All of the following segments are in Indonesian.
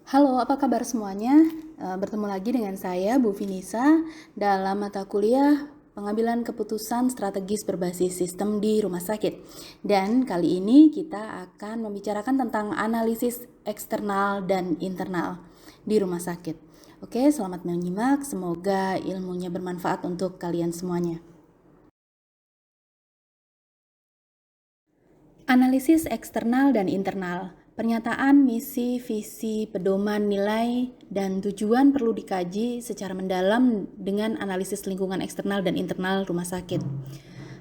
Halo, apa kabar semuanya? Bertemu lagi dengan saya, Bu Vinisa, dalam mata kuliah pengambilan keputusan strategis berbasis sistem di rumah sakit. Dan kali ini kita akan membicarakan tentang analisis eksternal dan internal di rumah sakit. Oke, selamat menyimak. Semoga ilmunya bermanfaat untuk kalian semuanya. Analisis eksternal dan internal. Pernyataan misi, visi, pedoman, nilai, dan tujuan perlu dikaji secara mendalam dengan analisis lingkungan eksternal dan internal rumah sakit.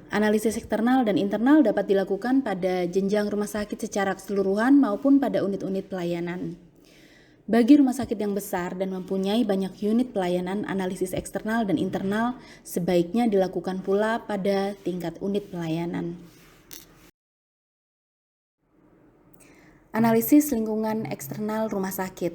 Analisis eksternal dan internal dapat dilakukan pada jenjang rumah sakit secara keseluruhan maupun pada unit-unit pelayanan. Bagi rumah sakit yang besar dan mempunyai banyak unit pelayanan, analisis eksternal dan internal sebaiknya dilakukan pula pada tingkat unit pelayanan. Analisis lingkungan eksternal rumah sakit.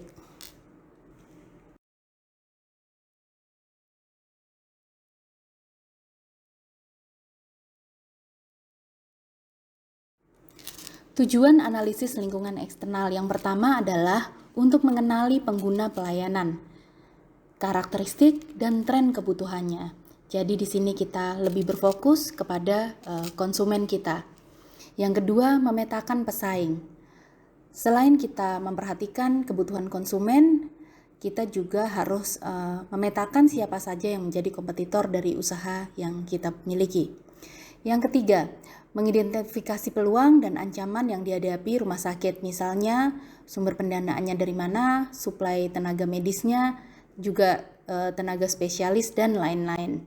Tujuan analisis lingkungan eksternal yang pertama adalah untuk mengenali pengguna pelayanan, karakteristik dan tren kebutuhannya. Jadi di sini kita lebih berfokus kepada konsumen kita. Yang kedua, memetakan pesaing. Selain kita memperhatikan kebutuhan konsumen, kita juga harus memetakan siapa saja yang menjadi kompetitor dari usaha yang kita miliki. Yang ketiga, mengidentifikasi peluang dan ancaman yang dihadapi rumah sakit, misalnya sumber pendanaannya dari mana, suplai tenaga medisnya, juga tenaga spesialis, dan lain-lain.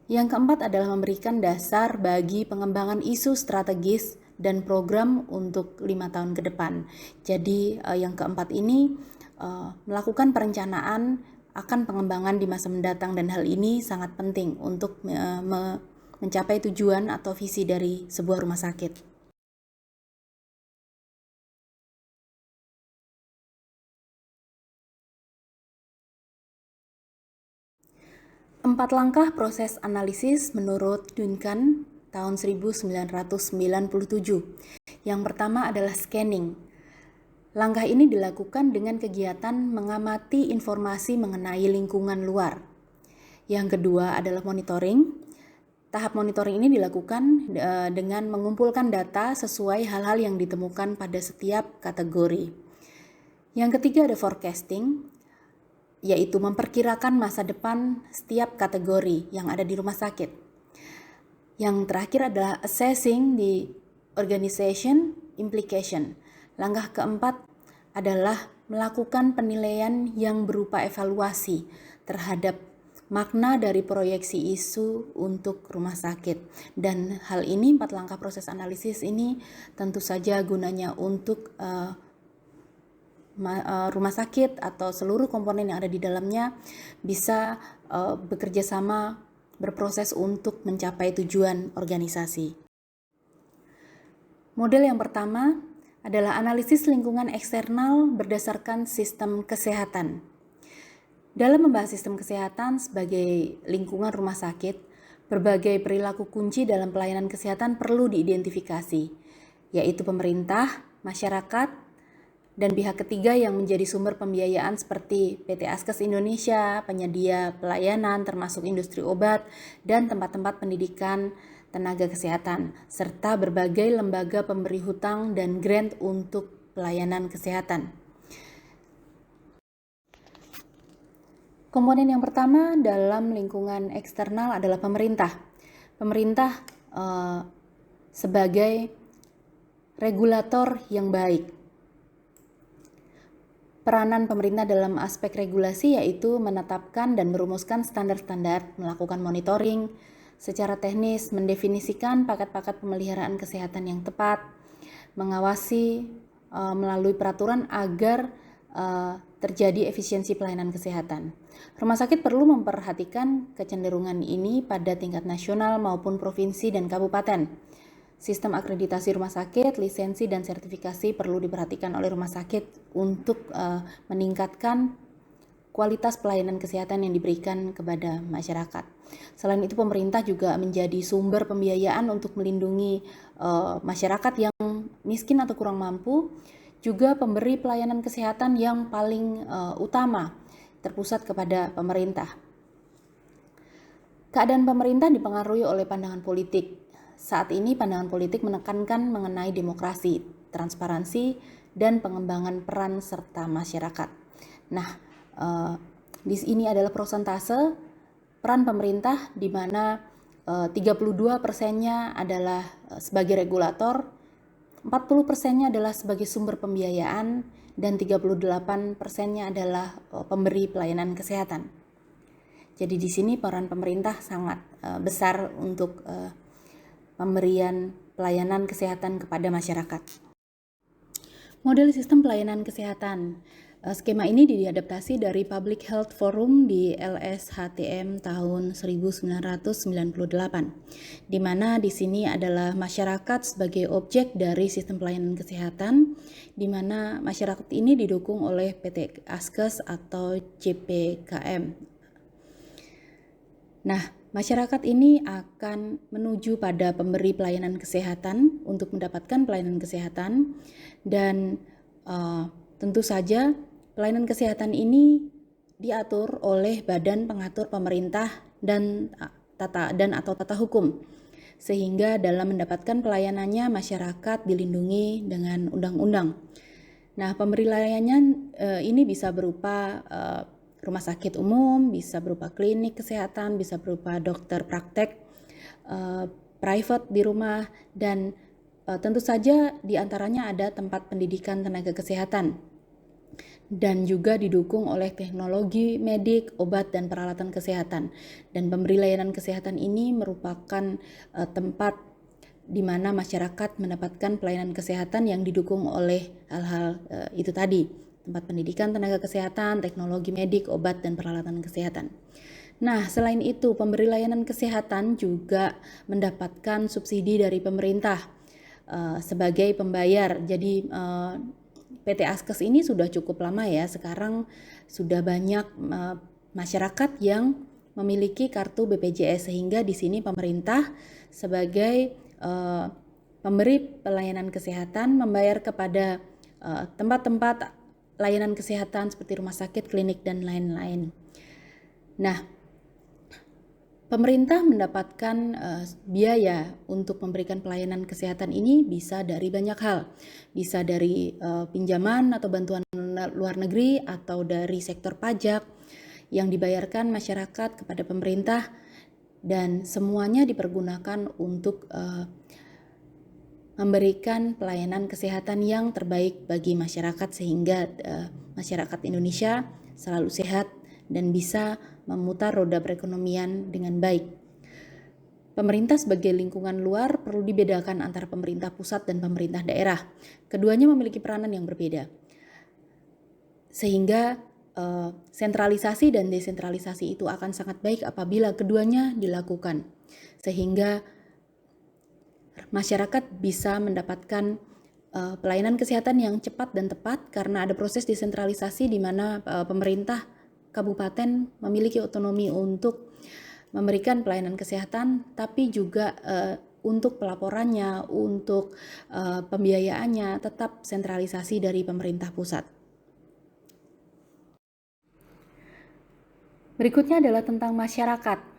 Yang keempat adalah memberikan dasar bagi pengembangan isu strategis dan program untuk 5 tahun ke depan. Jadi yang keempat ini melakukan perencanaan akan pengembangan di masa mendatang, dan hal ini sangat penting untuk mencapai tujuan atau visi dari sebuah rumah sakit. Empat langkah proses analisis menurut Duncan tahun 1997. Yang pertama adalah scanning. Langkah ini dilakukan dengan kegiatan mengamati informasi mengenai lingkungan luar. Yang kedua adalah monitoring. Tahap monitoring ini dilakukan dengan mengumpulkan data sesuai hal-hal yang ditemukan pada setiap kategori. Yang ketiga ada forecasting, yaitu memperkirakan masa depan setiap kategori yang ada di rumah sakit. Yang terakhir adalah assessing the organization implication. Langkah keempat adalah melakukan penilaian yang berupa evaluasi terhadap makna dari proyeksi isu untuk rumah sakit. Dan hal ini, 4 langkah proses analisis ini tentu saja gunanya untuk rumah sakit atau seluruh komponen yang ada di dalamnya bisa bekerja sama, berproses untuk mencapai tujuan organisasi. Model yang pertama adalah analisis lingkungan eksternal berdasarkan sistem kesehatan. Dalam membahas sistem kesehatan sebagai lingkungan rumah sakit, berbagai perilaku kunci dalam pelayanan kesehatan perlu diidentifikasi, yaitu pemerintah, masyarakat, dan pihak ketiga yang menjadi sumber pembiayaan seperti PT Askes Indonesia, penyedia pelayanan termasuk industri obat, dan tempat-tempat pendidikan tenaga kesehatan, serta berbagai lembaga pemberi hutang dan grant untuk pelayanan kesehatan. Komponen yang pertama dalam lingkungan eksternal adalah pemerintah. Pemerintah sebagai regulator yang baik. Peranan pemerintah dalam aspek regulasi yaitu menetapkan dan merumuskan standar-standar, melakukan monitoring secara teknis, mendefinisikan paket-paket pemeliharaan kesehatan yang tepat, mengawasi melalui peraturan agar terjadi efisiensi pelayanan kesehatan. Rumah sakit perlu memperhatikan kecenderungan ini pada tingkat nasional maupun provinsi dan kabupaten. Sistem akreditasi rumah sakit, lisensi, dan sertifikasi perlu diperhatikan oleh rumah sakit untuk meningkatkan kualitas pelayanan kesehatan yang diberikan kepada masyarakat. Selain itu, pemerintah juga menjadi sumber pembiayaan untuk melindungi masyarakat yang miskin atau kurang mampu, juga pemberi pelayanan kesehatan yang paling utama terpusat kepada pemerintah. Keadaan pemerintah dipengaruhi oleh pandangan politik. Saat ini pandangan politik menekankan mengenai demokrasi, transparansi, dan pengembangan peran serta masyarakat. Nah, di sini adalah prosentase peran pemerintah di mana 32%-nya adalah sebagai regulator, 40%-nya adalah sebagai sumber pembiayaan, dan 38%-nya adalah pemberi pelayanan kesehatan. Jadi di sini peran pemerintah sangat besar untuk pemberian pelayanan kesehatan kepada masyarakat. Model sistem pelayanan kesehatan. Skema ini diadaptasi dari Public Health Forum di LSHTM tahun 1998, di mana di sini adalah masyarakat sebagai objek dari sistem pelayanan kesehatan, di mana masyarakat ini didukung oleh PT Askes atau CPKM. Nah, masyarakat ini akan menuju pada pemberi pelayanan kesehatan untuk mendapatkan pelayanan kesehatan, dan tentu saja pelayanan kesehatan ini diatur oleh Badan Pengatur Pemerintah dan tata hukum, sehingga dalam mendapatkan pelayanannya masyarakat dilindungi dengan undang-undang. Nah, pemberi layanan ini bisa berupa rumah sakit umum, bisa berupa klinik kesehatan, bisa berupa dokter praktek private di rumah, dan tentu saja diantaranya ada tempat pendidikan tenaga kesehatan, dan juga didukung oleh teknologi medik, obat, dan peralatan kesehatan. Dan pemberi layanan kesehatan ini merupakan tempat di mana masyarakat mendapatkan pelayanan kesehatan yang didukung oleh hal-hal itu tadi, tempat pendidikan tenaga kesehatan, teknologi medik, obat, dan peralatan kesehatan. Nah, selain itu, pemberi layanan kesehatan juga mendapatkan subsidi dari pemerintah sebagai pembayar. Jadi PT Askes ini sudah cukup lama ya, sekarang sudah banyak masyarakat yang memiliki kartu BPJS, sehingga di sini pemerintah sebagai pemberi pelayanan kesehatan membayar kepada tempat-tempat layanan kesehatan seperti rumah sakit, klinik, dan lain-lain. Nah, pemerintah mendapatkan biaya untuk memberikan pelayanan kesehatan ini bisa dari banyak hal. Bisa dari pinjaman atau bantuan luar negeri, atau dari sektor pajak yang dibayarkan masyarakat kepada pemerintah, dan semuanya dipergunakan untuk memberikan pelayanan kesehatan yang terbaik bagi masyarakat, sehingga masyarakat Indonesia selalu sehat dan bisa memutar roda perekonomian dengan baik. Pemerintah sebagai lingkungan luar perlu dibedakan antara pemerintah pusat dan pemerintah daerah. Keduanya memiliki peranan yang berbeda. Sehingga sentralisasi dan desentralisasi itu akan sangat baik apabila keduanya dilakukan. Sehingga masyarakat bisa mendapatkan pelayanan kesehatan yang cepat dan tepat, karena ada proses desentralisasi di mana pemerintah kabupaten memiliki otonomi untuk memberikan pelayanan kesehatan, tapi juga untuk pelaporannya, untuk pembiayaannya tetap sentralisasi dari pemerintah pusat. Berikutnya adalah tentang masyarakat.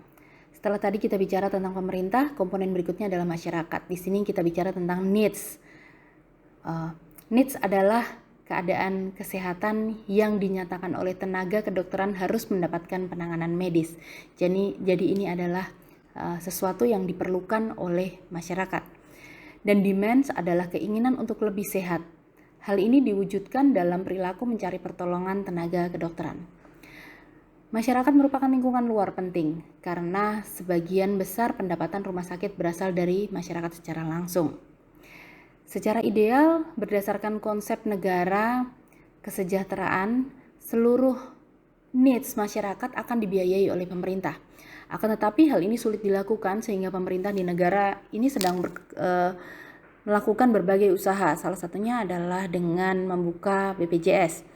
Setelah tadi kita bicara tentang pemerintah, komponen berikutnya adalah masyarakat. Di sini kita bicara tentang needs. Needs adalah keadaan kesehatan yang dinyatakan oleh tenaga kedokteran harus mendapatkan penanganan medis. Jadi ini adalah sesuatu yang diperlukan oleh masyarakat. Dan demands adalah keinginan untuk lebih sehat. Hal ini diwujudkan dalam perilaku mencari pertolongan tenaga kedokteran. Masyarakat merupakan lingkungan luar penting karena sebagian besar pendapatan rumah sakit berasal dari masyarakat secara langsung. Secara ideal, berdasarkan konsep negara kesejahteraan, seluruh needs masyarakat akan dibiayai oleh pemerintah. Akan tetapi hal ini sulit dilakukan sehingga pemerintah di negara ini sedang melakukan berbagai usaha. Salah satunya adalah dengan membuka BPJS.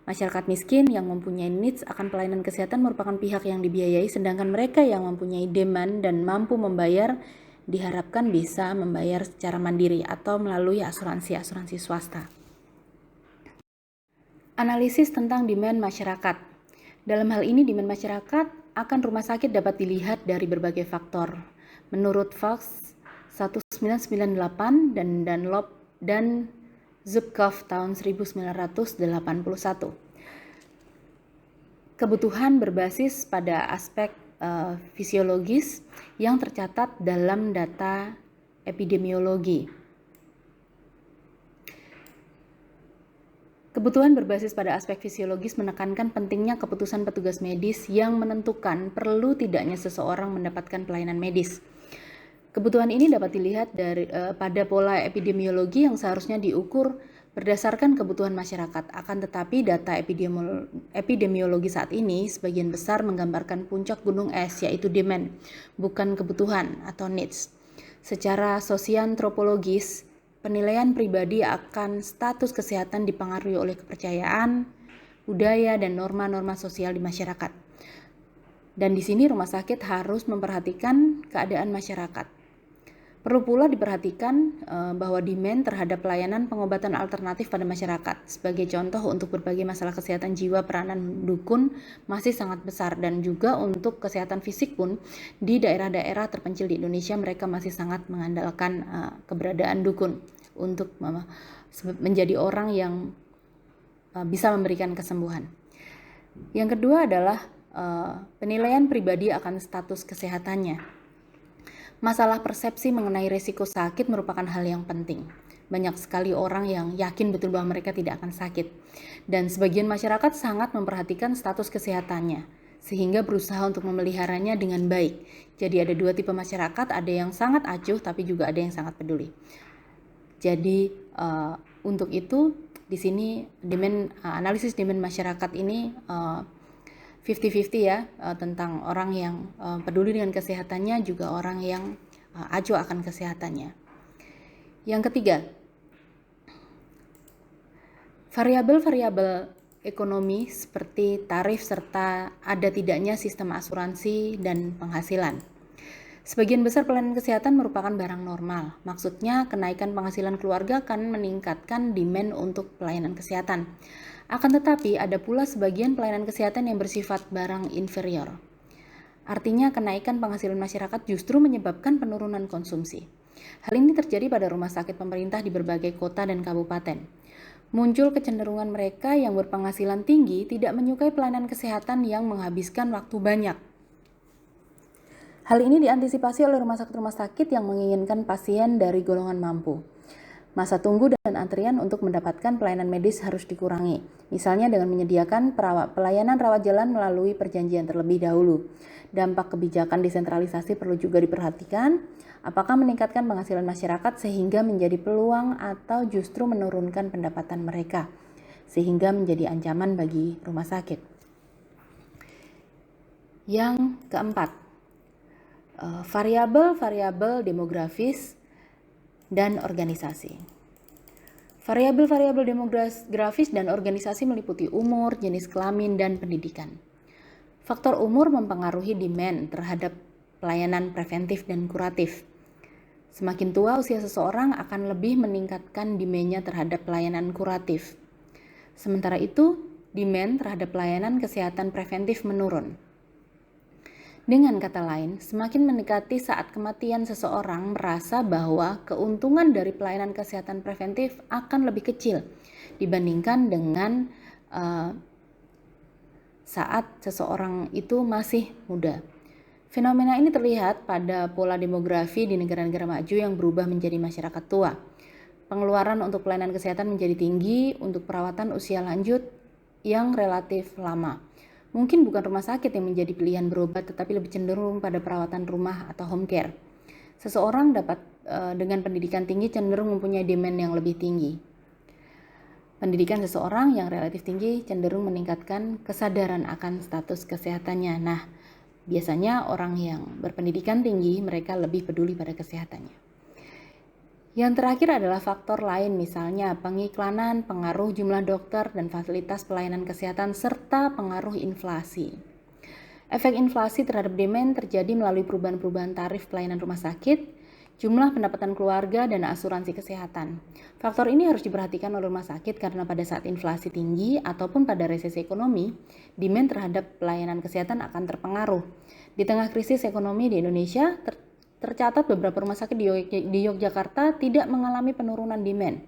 Masyarakat miskin yang mempunyai needs akan pelayanan kesehatan merupakan pihak yang dibiayai, sedangkan mereka yang mempunyai demand dan mampu membayar diharapkan bisa membayar secara mandiri atau melalui asuransi swasta. Analisis tentang demand masyarakat. Dalam hal ini, demand masyarakat akan rumah sakit dapat dilihat dari berbagai faktor. Menurut Fox 1998 dan Dunlop dan Zubkov tahun 1981. Kebutuhan berbasis pada aspek fisiologis yang tercatat dalam data epidemiologi. Kebutuhan berbasis pada aspek fisiologis menekankan pentingnya keputusan petugas medis yang menentukan perlu tidaknya seseorang mendapatkan pelayanan medis. Kebutuhan ini dapat dilihat pada pola epidemiologi yang seharusnya diukur berdasarkan kebutuhan masyarakat. Akan tetapi data epidemiologi saat ini sebagian besar menggambarkan puncak gunung es, yaitu demand, bukan kebutuhan atau needs. Secara sosiantropologis, penilaian pribadi akan status kesehatan dipengaruhi oleh kepercayaan, budaya, dan norma-norma sosial di masyarakat. Dan di sini rumah sakit harus memperhatikan keadaan masyarakat. Perlu pula diperhatikan bahwa demand terhadap pelayanan pengobatan alternatif pada masyarakat. Sebagai contoh, untuk berbagai masalah kesehatan jiwa, peranan dukun masih sangat besar, dan juga untuk kesehatan fisik pun di daerah-daerah terpencil di Indonesia mereka masih sangat mengandalkan keberadaan dukun untuk menjadi orang yang bisa memberikan kesembuhan. Yang kedua adalah penilaian pribadi akan status kesehatannya. Masalah persepsi mengenai risiko sakit merupakan hal yang penting. Banyak sekali orang yang yakin betul bahwa mereka tidak akan sakit. Dan sebagian masyarakat sangat memperhatikan status kesehatannya, sehingga berusaha untuk memeliharanya dengan baik. Jadi ada dua tipe masyarakat, ada yang sangat acuh tapi juga ada yang sangat peduli. Jadi untuk itu di sini analisis demand masyarakat ini 50-50 ya, tentang orang yang peduli dengan kesehatannya, juga orang yang acuh akan kesehatannya. Yang ketiga, variabel-variabel ekonomi seperti tarif serta ada tidaknya sistem asuransi dan penghasilan. Sebagian besar pelayanan kesehatan merupakan barang normal. Maksudnya, kenaikan penghasilan keluarga akan meningkatkan demand untuk pelayanan kesehatan. Akan tetapi, ada pula sebagian pelayanan kesehatan yang bersifat barang inferior. Artinya, kenaikan penghasilan masyarakat justru menyebabkan penurunan konsumsi. Hal ini terjadi pada rumah sakit pemerintah di berbagai kota dan kabupaten. Muncul kecenderungan mereka yang berpenghasilan tinggi tidak menyukai pelayanan kesehatan yang menghabiskan waktu banyak. Hal ini diantisipasi oleh rumah sakit yang menginginkan pasien dari golongan mampu. Masa tunggu dan antrian untuk mendapatkan pelayanan medis harus dikurangi, misalnya dengan menyediakan pelayanan rawat jalan melalui perjanjian terlebih dahulu. Dampak kebijakan desentralisasi perlu juga diperhatikan, apakah meningkatkan penghasilan masyarakat sehingga menjadi peluang atau justru menurunkan pendapatan mereka, sehingga menjadi ancaman bagi rumah sakit. Yang keempat, variabel-variabel demografis dan organisasi. Variabel-variabel demografis dan organisasi meliputi umur, jenis kelamin, dan pendidikan. Faktor umur mempengaruhi demand terhadap pelayanan preventif dan kuratif. Semakin tua usia seseorang akan lebih meningkatkan demand-nya terhadap pelayanan kuratif. Sementara itu, demand terhadap pelayanan kesehatan preventif menurun. Dengan kata lain, semakin mendekati saat kematian seseorang merasa bahwa keuntungan dari pelayanan kesehatan preventif akan lebih kecil dibandingkan dengan saat seseorang itu masih muda. Fenomena ini terlihat pada pola demografi di negara-negara maju yang berubah menjadi masyarakat tua. Pengeluaran untuk pelayanan kesehatan menjadi tinggi untuk perawatan usia lanjut yang relatif lama. Mungkin bukan rumah sakit yang menjadi pilihan berobat, tetapi lebih cenderung pada perawatan rumah atau home care. Seseorang dengan pendidikan tinggi cenderung mempunyai demand yang lebih tinggi. Pendidikan seseorang yang relatif tinggi cenderung meningkatkan kesadaran akan status kesehatannya. Nah, biasanya orang yang berpendidikan tinggi, mereka lebih peduli pada kesehatannya. Yang terakhir adalah faktor lain, misalnya pengiklanan, pengaruh jumlah dokter dan fasilitas pelayanan kesehatan, serta pengaruh inflasi. Efek inflasi terhadap demand terjadi melalui perubahan-perubahan tarif pelayanan rumah sakit jumlah pendapatan keluarga, dan asuransi kesehatan. Faktor ini harus diperhatikan oleh rumah sakit karena pada saat inflasi tinggi ataupun pada resesi ekonomi, demand terhadap pelayanan kesehatan akan terpengaruh. Di tengah krisis ekonomi di Indonesia, tercatat beberapa rumah sakit di Yogyakarta tidak mengalami penurunan demand.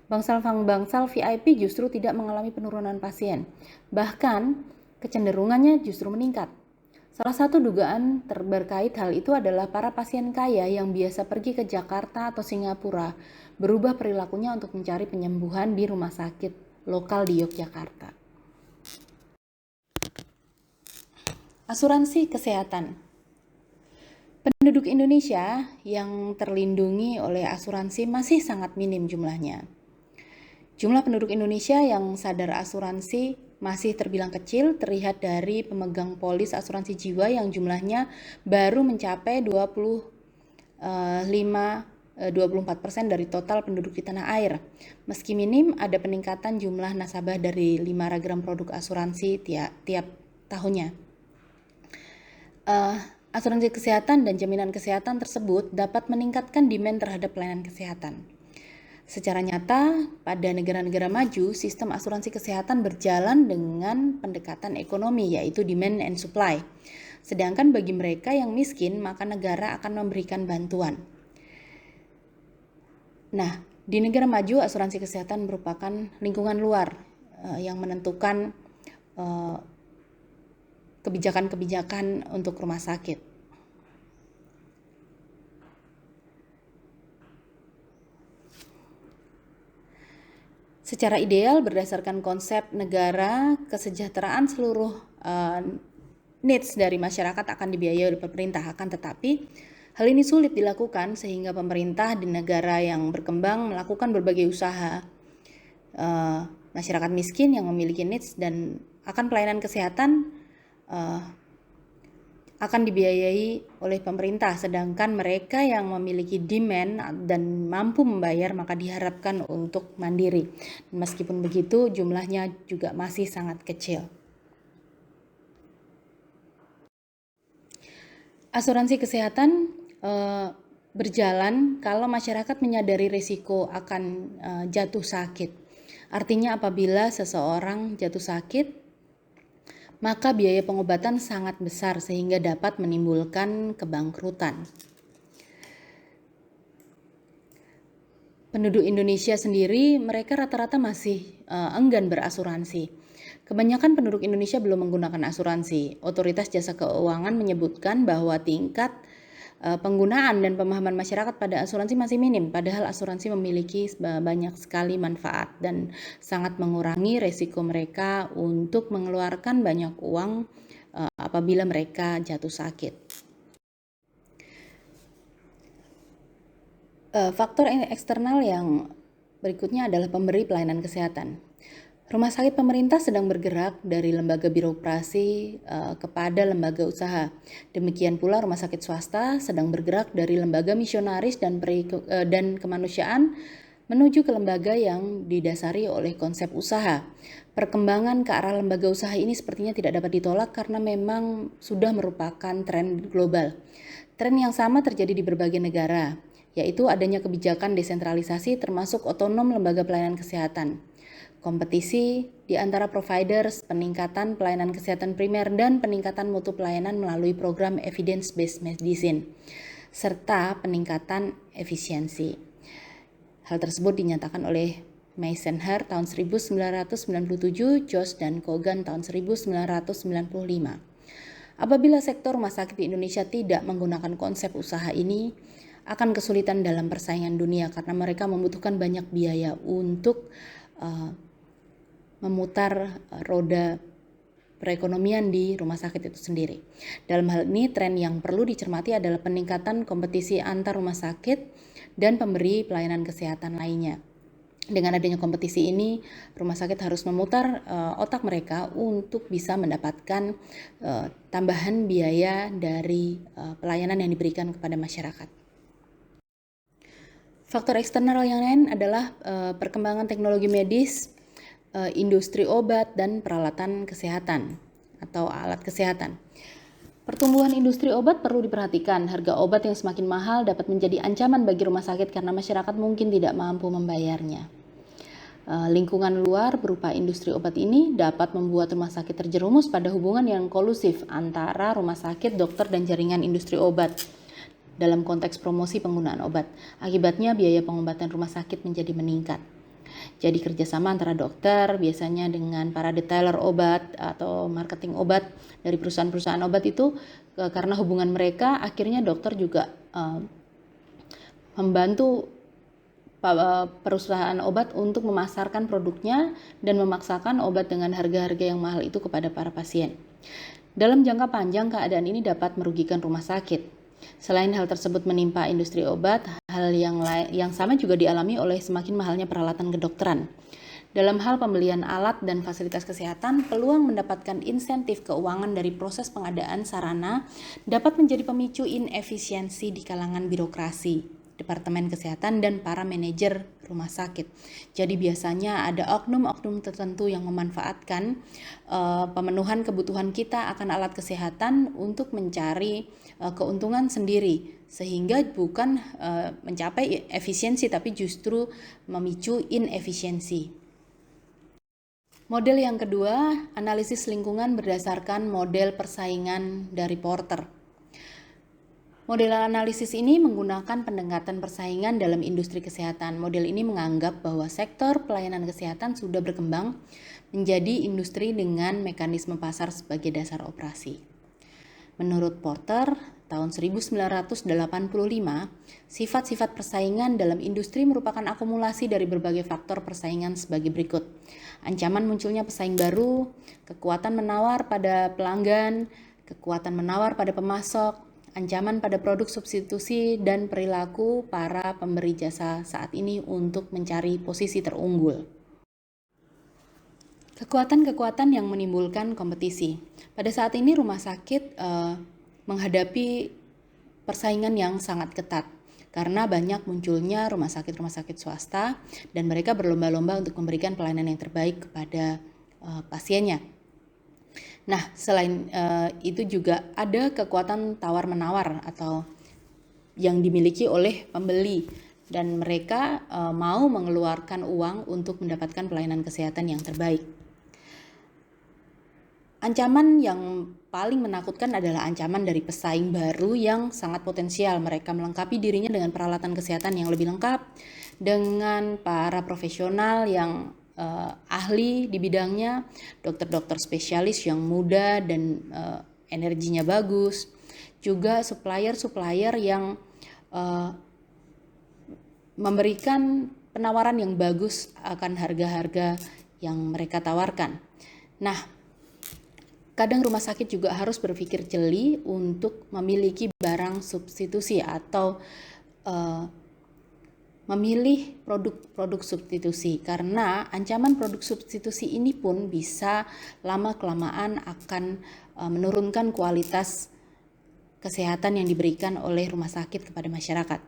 Bangsal VIP justru tidak mengalami penurunan pasien. Bahkan, kecenderungannya justru meningkat. Salah satu dugaan terkait hal itu adalah para pasien kaya yang biasa pergi ke Jakarta atau Singapura berubah perilakunya untuk mencari penyembuhan di rumah sakit lokal di Yogyakarta. Asuransi kesehatan. Penduduk Indonesia yang terlindungi oleh asuransi masih sangat minim jumlahnya. Jumlah penduduk Indonesia yang sadar asuransi masih terbilang kecil, terlihat dari pemegang polis asuransi jiwa yang jumlahnya baru mencapai 24% dari total penduduk di tanah air. Meski minim, ada peningkatan jumlah nasabah dari 5 ragam produk asuransi tiap tahunnya. Asuransi kesehatan dan jaminan kesehatan tersebut dapat meningkatkan demand terhadap pelayanan kesehatan. Secara nyata, pada negara-negara maju, sistem asuransi kesehatan berjalan dengan pendekatan ekonomi, yaitu demand and supply. Sedangkan bagi mereka yang miskin, maka negara akan memberikan bantuan. Nah, di negara maju, asuransi kesehatan merupakan lingkungan luar yang menentukan kebijakan-kebijakan untuk rumah sakit. Secara ideal, berdasarkan konsep negara, kesejahteraan seluruh needs dari masyarakat akan dibiayai oleh pemerintah. Akan tetapi, hal ini sulit dilakukan sehingga pemerintah di negara yang berkembang melakukan berbagai usaha. Masyarakat miskin yang memiliki needs dan akan pelayanan kesehatan akan dibiayai oleh pemerintah, sedangkan mereka yang memiliki demand dan mampu membayar maka diharapkan untuk mandiri. Meskipun begitu, jumlahnya juga masih sangat kecil. Asuransi kesehatan berjalan kalau masyarakat menyadari risiko akan jatuh sakit. Artinya apabila seseorang jatuh sakit, maka biaya pengobatan sangat besar sehingga dapat menimbulkan kebangkrutan. Penduduk Indonesia sendiri, mereka rata-rata masih enggan berasuransi. Kebanyakan penduduk Indonesia belum menggunakan asuransi. Otoritas Jasa Keuangan menyebutkan bahwa tingkat penggunaan dan pemahaman masyarakat pada asuransi masih minim, padahal asuransi memiliki banyak sekali manfaat dan sangat mengurangi resiko mereka untuk mengeluarkan banyak uang apabila mereka jatuh sakit. Faktor eksternal yang berikutnya adalah pemberi pelayanan kesehatan. Rumah sakit pemerintah sedang bergerak dari lembaga birokrasi kepada lembaga usaha. Demikian pula rumah sakit swasta sedang bergerak dari lembaga misionaris dan kemanusiaan menuju ke lembaga yang didasari oleh konsep usaha. Perkembangan ke arah lembaga usaha ini sepertinya tidak dapat ditolak karena memang sudah merupakan tren global. Tren yang sama terjadi di berbagai negara, yaitu adanya kebijakan desentralisasi termasuk otonom lembaga pelayanan kesehatan. Kompetisi di antara providers, peningkatan pelayanan kesehatan primer, dan peningkatan mutu pelayanan melalui program evidence-based medicine, serta peningkatan efisiensi. Hal tersebut dinyatakan oleh Meisenher tahun 1997, Jost dan Kogan tahun 1995. Apabila sektor rumah sakit di Indonesia tidak menggunakan konsep usaha ini, akan kesulitan dalam persaingan dunia karena mereka membutuhkan banyak biaya untuk memutar roda perekonomian di rumah sakit itu sendiri. Dalam hal ini, tren yang perlu dicermati adalah peningkatan kompetisi antar rumah sakit dan pemberi pelayanan kesehatan lainnya. Dengan adanya kompetisi ini, rumah sakit harus memutar otak mereka untuk bisa mendapatkan tambahan biaya dari pelayanan yang diberikan kepada masyarakat. Faktor eksternal yang lain adalah perkembangan teknologi medis, industri obat dan peralatan kesehatan atau alat kesehatan. Pertumbuhan industri obat perlu diperhatikan. Harga obat yang semakin mahal dapat menjadi ancaman bagi rumah sakit karena masyarakat mungkin tidak mampu membayarnya. Lingkungan luar berupa industri obat ini dapat membuat rumah sakit terjerumus pada hubungan yang kolusif antara rumah sakit, dokter, dan jaringan industri obat dalam konteks promosi penggunaan obat. Akibatnya biaya pengobatan rumah sakit menjadi meningkat. Jadi kerjasama antara dokter biasanya dengan para detailer obat atau marketing obat dari perusahaan-perusahaan obat itu karena hubungan mereka akhirnya dokter juga membantu perusahaan obat untuk memasarkan produknya dan memaksakan obat dengan harga-harga yang mahal itu kepada para pasien. Dalam jangka panjang keadaan ini dapat merugikan rumah sakit. Selain hal tersebut menimpa industri obat, hal yang sama juga dialami oleh semakin mahalnya peralatan kedokteran. Dalam hal pembelian alat dan fasilitas kesehatan, peluang mendapatkan insentif keuangan dari proses pengadaan sarana dapat menjadi pemicu inefisiensi di kalangan birokrasi, Departemen Kesehatan, dan para manajer rumah sakit. Jadi biasanya ada oknum-oknum tertentu yang memanfaatkan pemenuhan kebutuhan kita akan alat kesehatan untuk mencari keuntungan sendiri, sehingga bukan mencapai efisiensi tapi justru memicu inefisiensi. Model yang kedua, analisis lingkungan berdasarkan model persaingan dari Porter. Model analisis ini menggunakan pendekatan persaingan dalam industri kesehatan. Model ini menganggap bahwa sektor pelayanan kesehatan sudah berkembang menjadi industri dengan mekanisme pasar sebagai dasar operasi. Menurut Porter, tahun 1985, sifat-sifat persaingan dalam industri merupakan akumulasi dari berbagai faktor persaingan sebagai berikut. Ancaman munculnya pesaing baru, kekuatan menawar pada pelanggan, kekuatan menawar pada pemasok, ancaman pada produk substitusi, dan perilaku para pemberi jasa saat ini untuk mencari posisi terunggul. Kekuatan-kekuatan yang menimbulkan kompetisi. Pada saat ini rumah sakit menghadapi persaingan yang sangat ketat karena banyak munculnya rumah sakit swasta dan mereka berlomba-lomba untuk memberikan pelayanan yang terbaik kepada pasiennya. Nah, selain itu juga ada kekuatan tawar-menawar atau yang dimiliki oleh pembeli dan mereka mau mengeluarkan uang untuk mendapatkan pelayanan kesehatan yang terbaik. Ancaman yang paling menakutkan adalah ancaman dari pesaing baru yang sangat potensial. Mereka melengkapi dirinya dengan peralatan kesehatan yang lebih lengkap, dengan para profesional yang ahli di bidangnya, dokter-dokter spesialis yang muda dan energinya bagus, juga supplier-supplier yang memberikan penawaran yang bagus akan harga-harga yang mereka tawarkan. Nah, kadang rumah sakit juga harus berpikir jeli untuk memiliki barang substitusi atau memilih produk-produk substitusi, karena ancaman produk substitusi ini pun bisa lama-kelamaan akan menurunkan kualitas kesehatan yang diberikan oleh rumah sakit kepada masyarakat.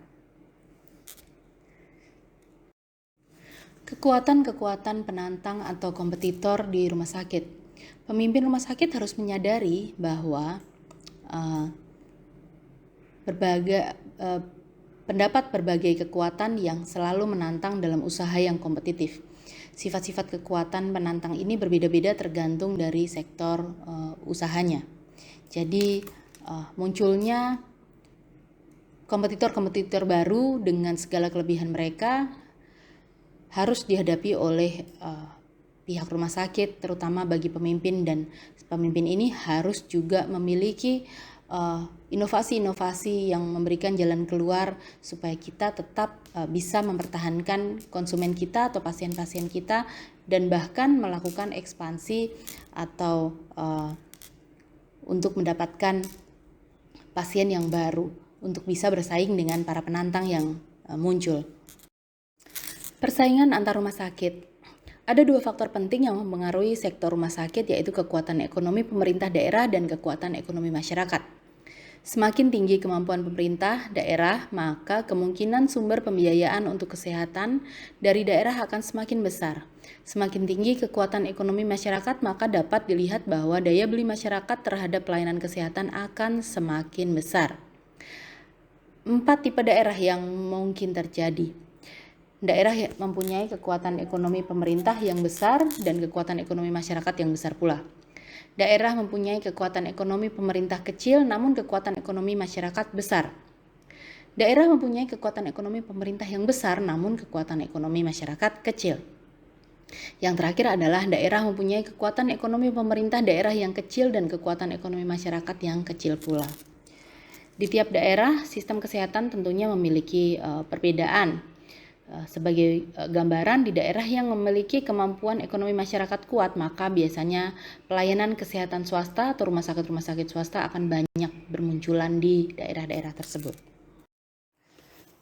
Kekuatan-kekuatan penantang atau kompetitor di rumah sakit. Pemimpin rumah sakit harus menyadari bahwa terdapat berbagai kekuatan yang selalu menantang dalam usaha yang kompetitif. Sifat-sifat kekuatan penantang ini berbeda-beda tergantung dari sektor usahanya. Jadi munculnya kompetitor-kompetitor baru dengan segala kelebihan mereka harus dihadapi oleh pihak rumah sakit, terutama bagi pemimpin, dan pemimpin ini harus juga memiliki inovasi-inovasi yang memberikan jalan keluar supaya kita tetap bisa mempertahankan konsumen kita atau pasien-pasien kita dan bahkan melakukan ekspansi atau untuk mendapatkan pasien yang baru untuk bisa bersaing dengan para penantang yang muncul. Persaingan antar rumah sakit. Ada dua faktor penting yang mempengaruhi sektor rumah sakit, yaitu kekuatan ekonomi pemerintah daerah dan kekuatan ekonomi masyarakat. Semakin tinggi kemampuan pemerintah daerah, maka kemungkinan sumber pembiayaan untuk kesehatan dari daerah akan semakin besar. Semakin tinggi kekuatan ekonomi masyarakat, maka dapat dilihat bahwa daya beli masyarakat terhadap pelayanan kesehatan akan semakin besar. 4 tipe daerah yang mungkin terjadi. Daerah yang mempunyai kekuatan ekonomi pemerintah yang besar dan kekuatan ekonomi masyarakat yang besar pula. Daerah mempunyai kekuatan ekonomi pemerintah kecil namun kekuatan ekonomi masyarakat besar. Daerah mempunyai kekuatan ekonomi pemerintah yang besar namun kekuatan ekonomi masyarakat kecil. Yang terakhir adalah daerah mempunyai kekuatan ekonomi pemerintah daerah yang kecil dan kekuatan ekonomi masyarakat yang kecil pula. Di tiap daerah, sistem kesehatan tentunya memiliki perbedaan. Sebagai gambaran, di daerah yang memiliki kemampuan ekonomi masyarakat kuat, maka biasanya pelayanan kesehatan swasta atau rumah sakit swasta akan banyak bermunculan di daerah-daerah tersebut.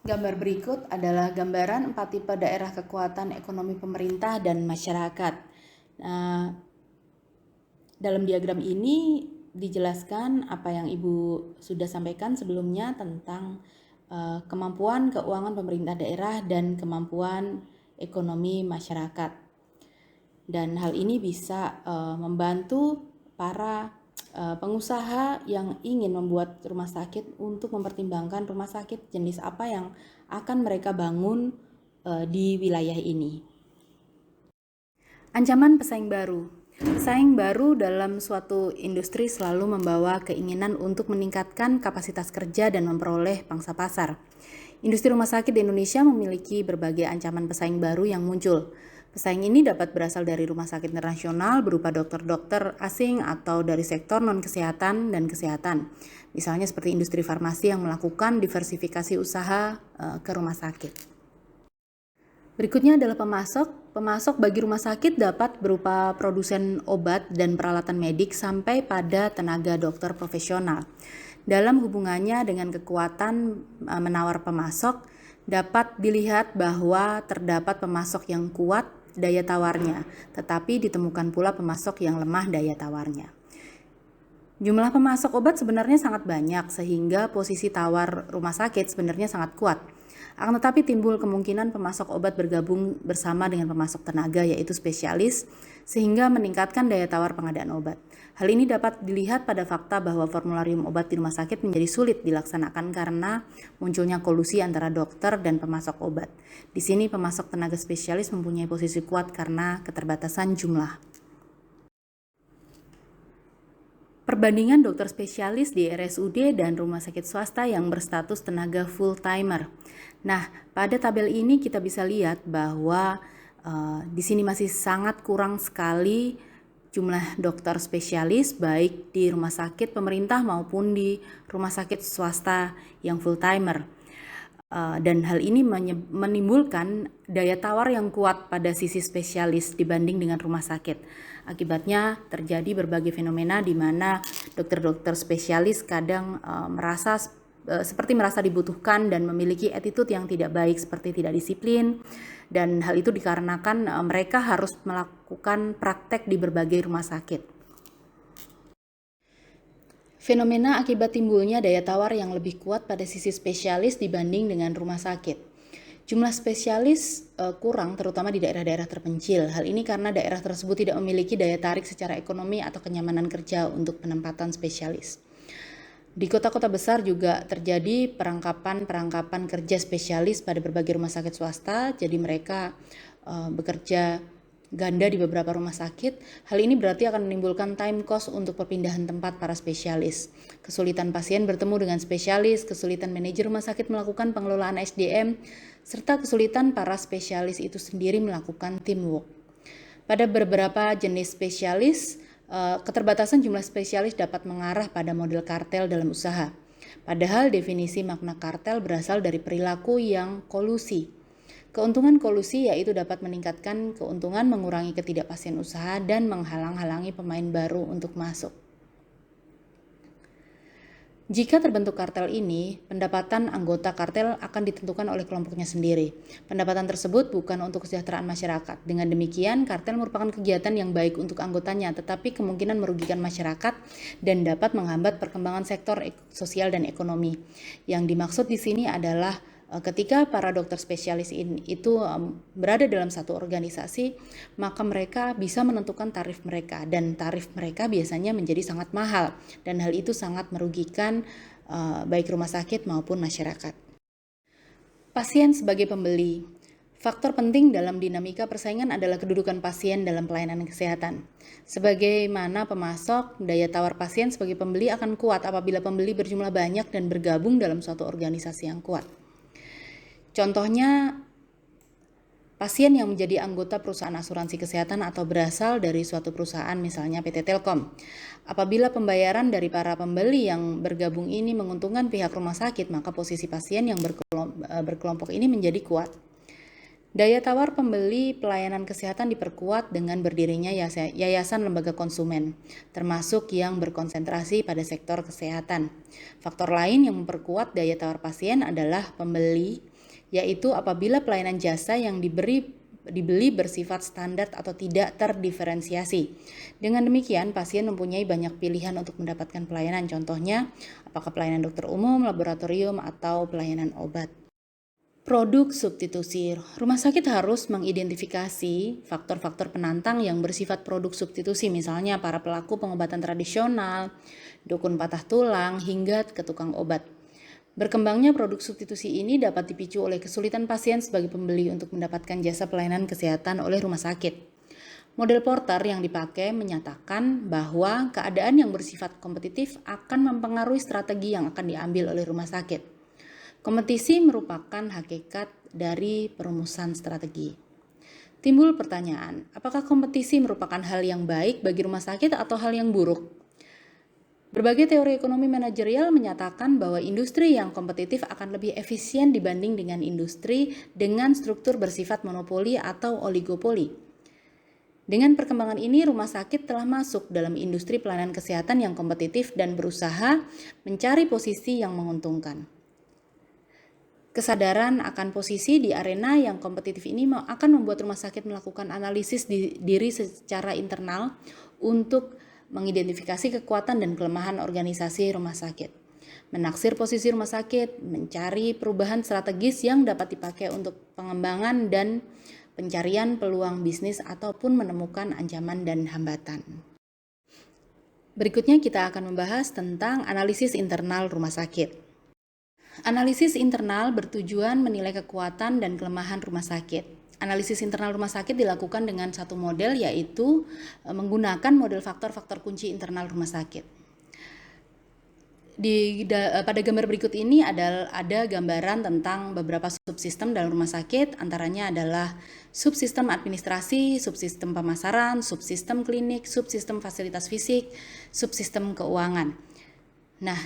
Gambar berikut adalah gambaran 4 tipe daerah kekuatan ekonomi pemerintah dan masyarakat. Nah, dalam diagram ini dijelaskan apa yang Ibu sudah sampaikan sebelumnya tentang kemampuan keuangan pemerintah daerah dan kemampuan ekonomi masyarakat. Dan hal ini bisa membantu para pengusaha yang ingin membuat rumah sakit untuk mempertimbangkan rumah sakit jenis apa yang akan mereka bangun di wilayah ini. Ancaman pesaing baru. Pesaing baru dalam suatu industri selalu membawa keinginan untuk meningkatkan kapasitas kerja dan memperoleh pangsa pasar. Industri rumah sakit di Indonesia memiliki berbagai ancaman pesaing baru yang muncul. Pesaing ini dapat berasal dari rumah sakit internasional berupa dokter-dokter asing atau dari sektor non-kesehatan dan kesehatan. Misalnya seperti industri farmasi yang melakukan diversifikasi usaha ke rumah sakit. Berikutnya adalah pemasok. Pemasok bagi rumah sakit dapat berupa produsen obat dan peralatan medik sampai pada tenaga dokter profesional. Dalam hubungannya dengan kekuatan menawar pemasok, dapat dilihat bahwa terdapat pemasok yang kuat daya tawarnya, tetapi ditemukan pula pemasok yang lemah daya tawarnya. Jumlah pemasok obat sebenarnya sangat banyak sehingga posisi tawar rumah sakit sebenarnya sangat kuat. Akan tetapi timbul kemungkinan pemasok obat bergabung bersama dengan pemasok tenaga yaitu spesialis sehingga meningkatkan daya tawar pengadaan obat. Hal ini dapat dilihat pada fakta bahwa formularium obat di rumah sakit menjadi sulit dilaksanakan karena munculnya kolusi antara dokter dan pemasok obat. Di sini pemasok tenaga spesialis mempunyai posisi kuat karena keterbatasan jumlah. Perbandingan dokter spesialis di RSUD dan rumah sakit swasta yang berstatus tenaga full-timer. Nah, pada tabel ini kita bisa lihat bahwa di sini masih sangat kurang sekali jumlah dokter spesialis baik di rumah sakit pemerintah maupun di rumah sakit swasta yang full-timer. Dan hal ini menimbulkan daya tawar yang kuat pada sisi spesialis dibanding dengan rumah sakit. Akibatnya terjadi berbagai fenomena di mana dokter-dokter spesialis kadang merasa dibutuhkan dan memiliki attitude yang tidak baik seperti tidak disiplin, dan hal itu dikarenakan mereka harus melakukan praktek di berbagai rumah sakit. Fenomena akibat timbulnya daya tawar yang lebih kuat pada sisi spesialis dibanding dengan rumah sakit. Jumlah spesialis kurang terutama di daerah-daerah terpencil. Hal ini karena daerah tersebut tidak memiliki daya tarik secara ekonomi atau kenyamanan kerja untuk penempatan spesialis. Di kota-kota besar juga terjadi perangkapan kerja spesialis pada berbagai rumah sakit swasta, jadi mereka bekerja ganda di beberapa rumah sakit. Hal ini berarti akan menimbulkan time cost untuk perpindahan tempat para spesialis. Kesulitan pasien bertemu dengan spesialis, kesulitan manajer rumah sakit melakukan pengelolaan SDM, serta kesulitan para spesialis itu sendiri melakukan teamwork. Pada beberapa jenis spesialis, keterbatasan jumlah spesialis dapat mengarah pada model kartel dalam usaha. Padahal definisi makna kartel berasal dari perilaku yang kolusi. Keuntungan kolusi yaitu dapat meningkatkan keuntungan, mengurangi ketidakpastian usaha, dan menghalang-halangi pemain baru untuk masuk. Jika terbentuk kartel ini, pendapatan anggota kartel akan ditentukan oleh kelompoknya sendiri. Pendapatan tersebut bukan untuk kesejahteraan masyarakat. Dengan demikian, kartel merupakan kegiatan yang baik untuk anggotanya, tetapi kemungkinan merugikan masyarakat dan dapat menghambat perkembangan sektor sosial dan ekonomi. Yang dimaksud di sini adalah ketika para dokter spesialis itu berada dalam satu organisasi, maka mereka bisa menentukan tarif mereka, dan tarif mereka biasanya menjadi sangat mahal, dan hal itu sangat merugikan baik rumah sakit maupun masyarakat. Pasien sebagai pembeli. Faktor penting dalam dinamika persaingan adalah kedudukan pasien dalam pelayanan kesehatan. Sebagaimana pemasok, daya tawar pasien sebagai pembeli akan kuat apabila pembeli berjumlah banyak dan bergabung dalam suatu organisasi yang kuat. Contohnya, pasien yang menjadi anggota perusahaan asuransi kesehatan atau berasal dari suatu perusahaan, misalnya PT Telkom. Apabila pembayaran dari para pembeli yang bergabung ini menguntungkan pihak rumah sakit, maka posisi pasien yang berkelompok ini menjadi kuat. Daya tawar pembeli pelayanan kesehatan diperkuat dengan berdirinya yayasan lembaga konsumen, termasuk yang berkonsentrasi pada sektor kesehatan. Faktor lain yang memperkuat daya tawar pasien adalah pembeli, yaitu apabila pelayanan jasa yang dibeli bersifat standar atau tidak terdiferensiasi. Dengan demikian, pasien mempunyai banyak pilihan untuk mendapatkan pelayanan, contohnya apakah pelayanan dokter umum, laboratorium, atau pelayanan obat. Produk substitusi. Rumah sakit harus mengidentifikasi faktor-faktor penantang yang bersifat produk substitusi, misalnya para pelaku pengobatan tradisional, dukun patah tulang, hingga ke tukang obat. Berkembangnya produk substitusi ini dapat dipicu oleh kesulitan pasien sebagai pembeli untuk mendapatkan jasa pelayanan kesehatan oleh rumah sakit. Model Porter yang dipakai menyatakan bahwa keadaan yang bersifat kompetitif akan mempengaruhi strategi yang akan diambil oleh rumah sakit. Kompetisi merupakan hakikat dari perumusan strategi. Timbul pertanyaan, apakah kompetisi merupakan hal yang baik bagi rumah sakit atau hal yang buruk? Berbagai teori ekonomi manajerial menyatakan bahwa industri yang kompetitif akan lebih efisien dibanding dengan industri dengan struktur bersifat monopoli atau oligopoli. Dengan perkembangan ini, rumah sakit telah masuk dalam industri pelayanan kesehatan yang kompetitif dan berusaha mencari posisi yang menguntungkan. Kesadaran akan posisi di arena yang kompetitif ini akan membuat rumah sakit melakukan analisis diri secara internal untuk mengidentifikasi kekuatan dan kelemahan organisasi rumah sakit, menaksir posisi rumah sakit, mencari perubahan strategis yang dapat dipakai untuk pengembangan dan pencarian peluang bisnis ataupun menemukan ancaman dan hambatan. Berikutnya kita akan membahas tentang analisis internal rumah sakit. Analisis internal bertujuan menilai kekuatan dan kelemahan rumah sakit. Analisis internal rumah sakit dilakukan dengan satu model, yaitu menggunakan model faktor-faktor kunci internal rumah sakit. Pada gambar berikut ini ada gambaran tentang beberapa subsistem dalam rumah sakit, antaranya adalah subsistem administrasi, subsistem pemasaran, subsistem klinik, subsistem fasilitas fisik, subsistem keuangan. Nah,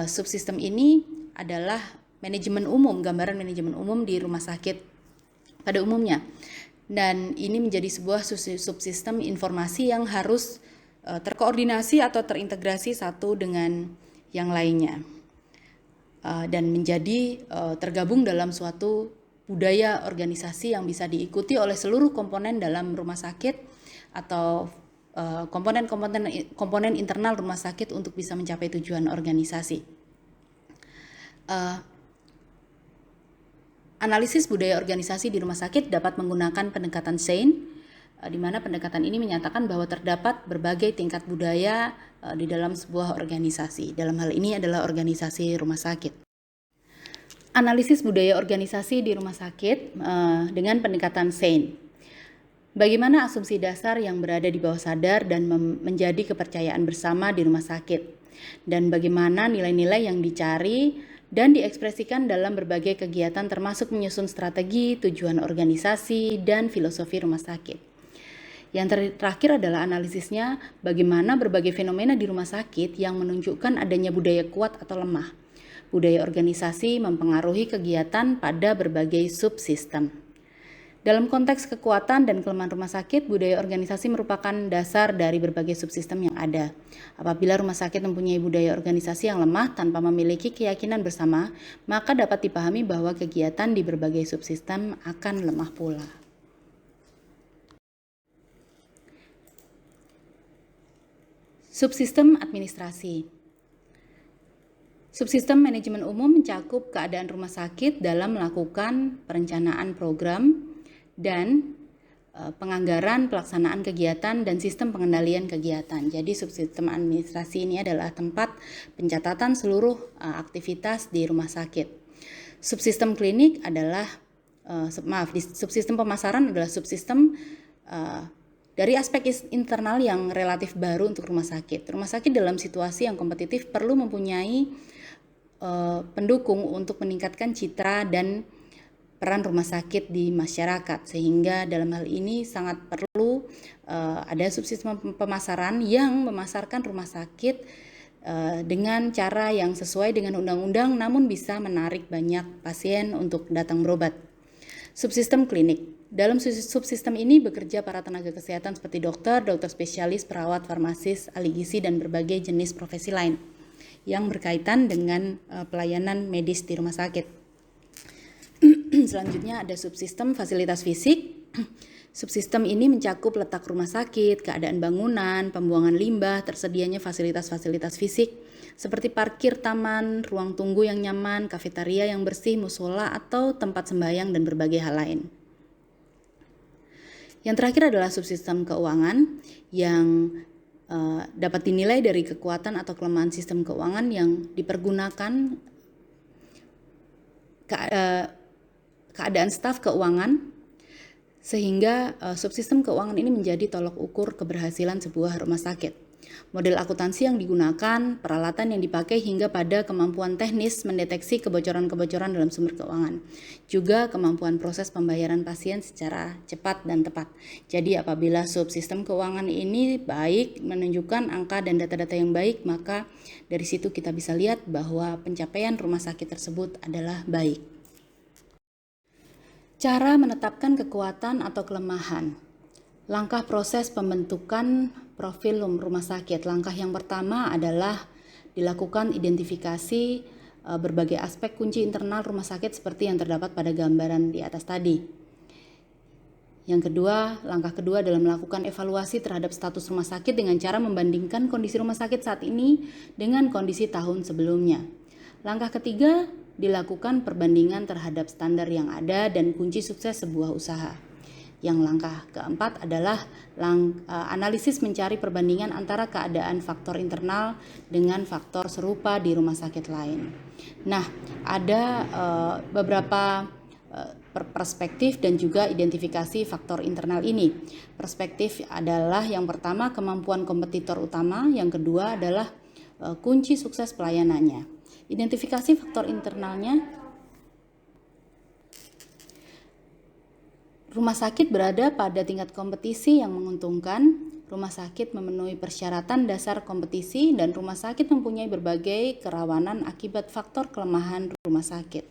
subsistem ini adalah manajemen umum, gambaran manajemen umum di rumah sakit pada umumnya, dan ini menjadi sebuah subsistem informasi yang harus terkoordinasi atau terintegrasi satu dengan yang lainnya, dan menjadi tergabung dalam suatu budaya organisasi yang bisa diikuti oleh seluruh komponen dalam rumah sakit atau komponen internal rumah sakit untuk bisa mencapai tujuan organisasi. Analisis budaya organisasi di rumah sakit dapat menggunakan pendekatan SAIN, di mana pendekatan ini menyatakan bahwa terdapat berbagai tingkat budaya di dalam sebuah organisasi. Dalam hal ini adalah organisasi rumah sakit. Analisis budaya organisasi di rumah sakit dengan pendekatan SAIN. Bagaimana asumsi dasar yang berada di bawah sadar dan menjadi kepercayaan bersama di rumah sakit, dan bagaimana nilai-nilai yang dicari dan diekspresikan dalam berbagai kegiatan termasuk menyusun strategi, tujuan organisasi, dan filosofi rumah sakit. Yang terakhir adalah analisisnya bagaimana berbagai fenomena di rumah sakit yang menunjukkan adanya budaya kuat atau lemah. Budaya organisasi mempengaruhi kegiatan pada berbagai subsistem. Dalam konteks kekuatan dan kelemahan rumah sakit, budaya organisasi merupakan dasar dari berbagai subsistem yang ada. Apabila rumah sakit mempunyai budaya organisasi yang lemah tanpa memiliki keyakinan bersama, maka dapat dipahami bahwa kegiatan di berbagai subsistem akan lemah pula. Subsistem administrasi. Subsistem manajemen umum mencakup keadaan rumah sakit dalam melakukan perencanaan program dan penganggaran, pelaksanaan kegiatan, dan sistem pengendalian kegiatan. Jadi subsistem administrasi ini adalah tempat pencatatan seluruh aktivitas di rumah sakit. Subsistem klinik adalah, subsistem pemasaran adalah subsistem dari aspek internal yang relatif baru untuk rumah sakit. Rumah sakit dalam situasi yang kompetitif perlu mempunyai pendukung untuk meningkatkan citra dan peran rumah sakit di masyarakat, sehingga dalam hal ini sangat perlu ada subsistem pemasaran yang memasarkan rumah sakit dengan cara yang sesuai dengan undang-undang namun bisa menarik banyak pasien untuk datang berobat. Subsistem klinik. Dalam subsistem ini bekerja para tenaga kesehatan seperti dokter, dokter spesialis, perawat, farmasis, ahli gizi, dan berbagai jenis profesi lain yang berkaitan dengan pelayanan medis di rumah sakit. Selanjutnya ada subsistem fasilitas fisik. Subsistem ini mencakup letak rumah sakit, keadaan bangunan, pembuangan limbah, tersedianya fasilitas-fasilitas fisik seperti parkir taman, ruang tunggu yang nyaman, kafetaria yang bersih, musola atau tempat sembahyang, dan berbagai hal lain. Yang terakhir adalah subsistem keuangan yang dapat dinilai dari kekuatan atau kelemahan sistem keuangan yang dipergunakan keadaan staf keuangan, sehingga subsistem keuangan ini menjadi tolok ukur keberhasilan sebuah rumah sakit. Model akuntansi yang digunakan, peralatan yang dipakai, hingga pada kemampuan teknis mendeteksi kebocoran-kebocoran dalam sumber keuangan. Juga kemampuan proses pembayaran pasien secara cepat dan tepat. Jadi apabila subsistem keuangan ini baik, menunjukkan angka dan data-data yang baik, maka dari situ kita bisa lihat bahwa pencapaian rumah sakit tersebut adalah baik. Cara menetapkan kekuatan atau kelemahan. Langkah proses pembentukan profil rumah sakit. Langkah yang pertama adalah dilakukan identifikasi berbagai aspek kunci internal rumah sakit seperti yang terdapat pada gambaran di atas tadi. Langkah kedua adalah melakukan evaluasi terhadap status rumah sakit dengan cara membandingkan kondisi rumah sakit saat ini dengan kondisi tahun sebelumnya. Langkah ketiga, dilakukan perbandingan terhadap standar yang ada dan kunci sukses sebuah usaha. Yang langkah keempat adalah analisis mencari perbandingan antara keadaan faktor internal dengan faktor serupa di rumah sakit lain. Nah, ada beberapa perspektif dan juga identifikasi faktor internal ini. Perspektif adalah yang pertama kemampuan kompetitor utama, yang kedua adalah kunci sukses pelayanannya. Identifikasi faktor internalnya. Rumah sakit berada pada tingkat kompetisi yang menguntungkan. Rumah sakit memenuhi persyaratan dasar kompetisi dan rumah sakit mempunyai berbagai kerawanan akibat faktor kelemahan rumah sakit.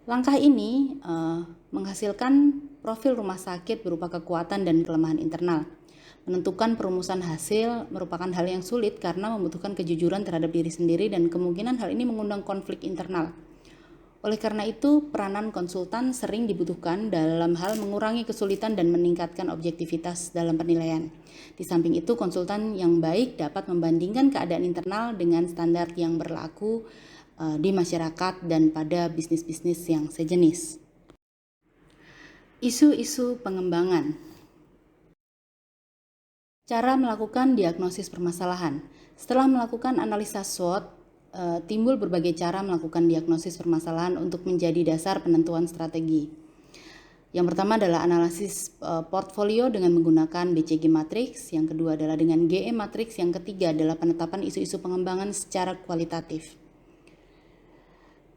Langkah ini menghasilkan profil rumah sakit berupa kekuatan dan kelemahan internal. Menentukan perumusan hasil merupakan hal yang sulit karena membutuhkan kejujuran terhadap diri sendiri dan kemungkinan hal ini mengundang konflik internal. Oleh karena itu, peranan konsultan sering dibutuhkan dalam hal mengurangi kesulitan dan meningkatkan objektivitas dalam penilaian. Di samping itu, konsultan yang baik dapat membandingkan keadaan internal dengan standar yang berlaku di masyarakat dan pada bisnis-bisnis yang sejenis. Isu-isu pengembangan. Cara melakukan diagnosis permasalahan. Setelah melakukan analisa SWOT, timbul berbagai cara melakukan diagnosis permasalahan untuk menjadi dasar penentuan strategi. Yang pertama adalah analisis portfolio dengan menggunakan BCG matrix, yang kedua adalah dengan GE matrix, yang ketiga adalah penetapan isu-isu pengembangan secara kualitatif.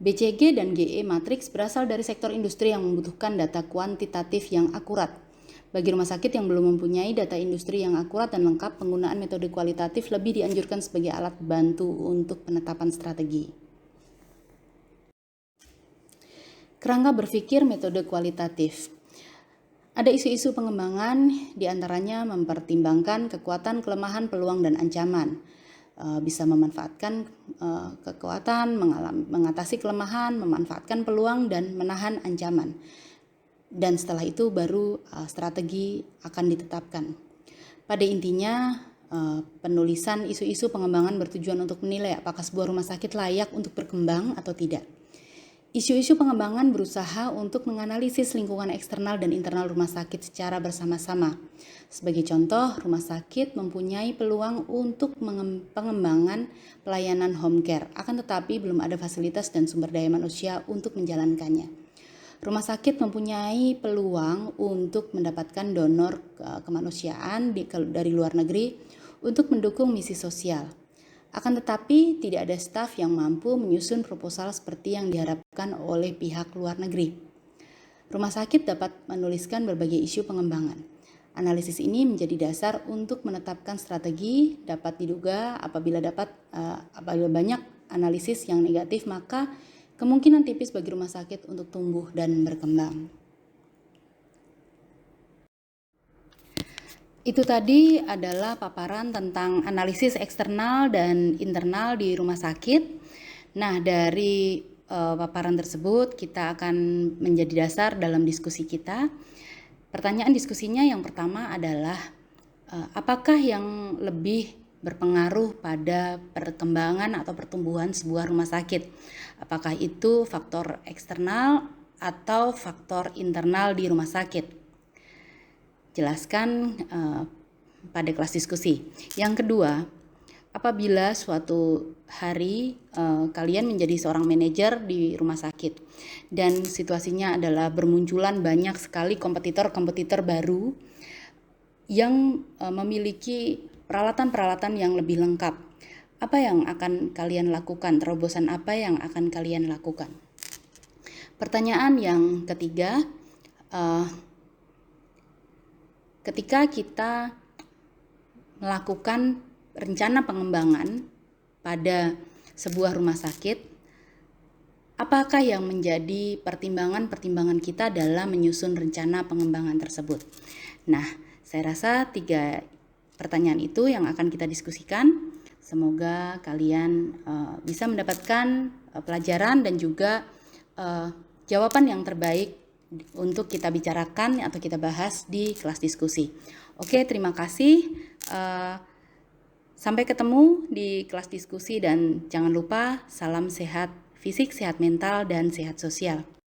BCG dan GE matrix berasal dari sektor industri yang membutuhkan data kuantitatif yang akurat. Bagi rumah sakit yang belum mempunyai data industri yang akurat dan lengkap, penggunaan metode kualitatif lebih dianjurkan sebagai alat bantu untuk penetapan strategi. Kerangka berpikir metode kualitatif. Ada isu-isu pengembangan, diantaranya mempertimbangkan kekuatan, kelemahan, peluang, dan ancaman. Bisa memanfaatkan kekuatan, mengatasi kelemahan, memanfaatkan peluang, dan menahan ancaman. Dan setelah itu baru strategi akan ditetapkan. Pada intinya, penulisan isu-isu pengembangan bertujuan untuk menilai apakah sebuah rumah sakit layak untuk berkembang atau tidak. Isu-isu pengembangan berusaha untuk menganalisis lingkungan eksternal dan internal rumah sakit secara bersama-sama. Sebagai contoh, rumah sakit mempunyai peluang untuk pengembangan pelayanan home care, akan tetapi belum ada fasilitas dan sumber daya manusia untuk menjalankannya. Rumah sakit mempunyai peluang untuk mendapatkan donor kemanusiaan dari luar negeri untuk mendukung misi sosial. Akan tetapi, tidak ada staf yang mampu menyusun proposal seperti yang diharapkan oleh pihak luar negeri. Rumah sakit dapat menuliskan berbagai isu pengembangan. Analisis ini menjadi dasar untuk menetapkan strategi. Dapat diduga apabila banyak analisis yang negatif, maka kemungkinan tipis bagi rumah sakit untuk tumbuh dan berkembang. Itu tadi adalah paparan tentang analisis eksternal dan internal di rumah sakit. Nah, dari paparan tersebut kita akan menjadi dasar dalam diskusi kita. Pertanyaan diskusinya yang pertama adalah apakah yang lebih berpengaruh pada perkembangan atau pertumbuhan sebuah rumah sakit? Apakah itu faktor eksternal atau faktor internal di rumah sakit? Jelaskan pada kelas diskusi. Yang kedua, apabila suatu hari kalian menjadi seorang manajer di rumah sakit dan situasinya adalah bermunculan banyak sekali kompetitor-kompetitor baru yang memiliki peralatan-peralatan yang lebih lengkap, apa yang akan kalian lakukan? Terobosan apa yang akan kalian lakukan? Pertanyaan yang ketiga, ketika kita melakukan rencana pengembangan pada sebuah rumah sakit, apakah yang menjadi pertimbangan-pertimbangan kita dalam menyusun rencana pengembangan tersebut? Nah, saya rasa 3 pertanyaan itu yang akan kita diskusikan. Semoga kalian bisa mendapatkan pelajaran dan juga jawaban yang terbaik untuk kita bicarakan atau kita bahas di kelas diskusi. Oke, terima kasih. Sampai ketemu di kelas diskusi dan jangan lupa salam sehat fisik, sehat mental, dan sehat sosial.